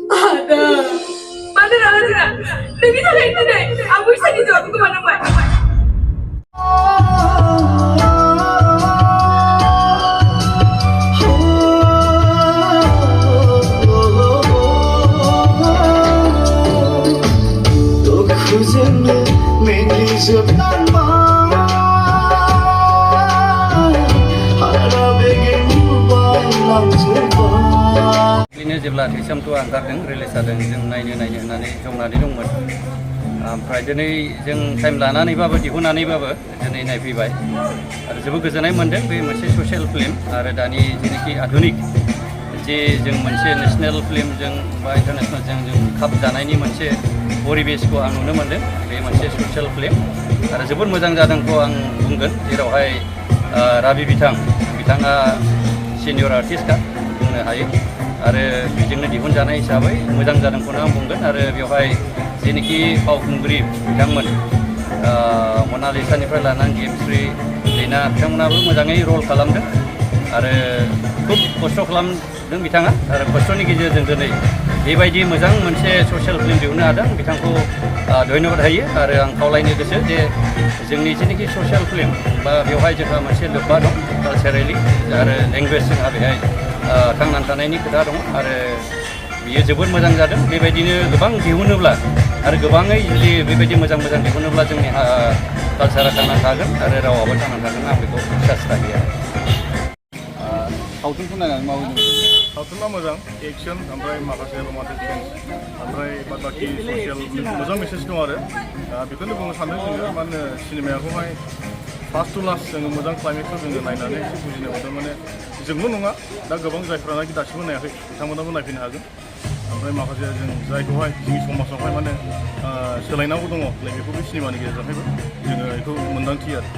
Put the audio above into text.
Ada. Mana nak? Lagi tak lain ni. Aku bisa dijawab ke mana mai? Ini जेब्ला थैसाम टुआ ओंखारदों release जादों जों नायनो होननानै जंनानै दंमोन ओमफ्राय दिनै जों टाइम लानानैबाबो दिहुननानैबाबो दिनै नायफैबाय आरो जोबोद गोजोननाय मोन्दों बे मोनसे ससियेल फिल्म आरो दानि जेनाखि आधुनिक जे जों मोनसे नेशनेल फिल्मजों बा इन्टारनेशनेलजों जों खाब जानायनि मोनसे परिबेसखौ आं नुनो मोन्दों बे मोनसे ससियेल फिल्म आरो जोबोद मोजां जादोंखौ आं बुंगोन जेरावहाय राबि बिथाङा सिनियर आर्टिस्टखा बुंनो हायो आरो बेजोंनो दिहुनजानाय हिसाबै मोजां जादोंखौनो आं बुंगोन आरो बेवहाय जेनाखि फावखुंग्रि बिथांमोन मनालिसानिफ्राय लानानै गेमस्रि लीना बिथांमोनाबो मोजाङै रल खालामदों आरो खुब खस्थ' खालामदों बिथाङा आरो खस्थ'नि गेजेरजों दिनै बेबायदि मोजां मोनसे ससियेल फिल्म दिहुननो हादों बिथांखौ धन्यबाद होयो आरो आं खावलायनो गोसो जे जोंनि जेनाखि ससियेल फिल्म बा बेवहाय जोंहा मोनसे लोब्बा दं कालचारेलि आरो लेंगुवेज जोंहा बेहाय थांनानै थानायनि खोथा दं आरो बियो जोबोद मोजां जादों बेबायदिनो गोबां दिहुनोब्ला आरो गोबाङै जुदि बेबायदि मोजां दिहुनोब्ला जोंनि कालचारा थांनानै थागोन आरो रावाबो थांनानै थागोन आं बेखौ बिसास लाखियो सावथुनखौ नायनानै माबायदि सावथुना मोजां एक्सन ओमफ्राय माखासे रमान्टिक सिन्स ओमफ्राय बाखि ससियेल मोजां मेसेज दं आरो बेखौनो बुंनो सानदों जोङो मा होनो सिनेमाखौहाय फार्स्ट टु लास्ट जोङो मोजां क्लाइमेक्सखौ जोङो नायनानै एसे बुजिनो मोनदों माने जोंल' नङा दा गोबां जायफ्रानाखि दासिमबो नायाखै बिथांमोनाबो नायफैनो हागोन ओमफ्राय माखासे जों जायखौहाय जोंनि समाजावहाय माने सोलायनांगौ दङ बेखौ बे सिनेमानि गेजेरजोंहायबो जोङो बेखौ मोन्दांथियो आरो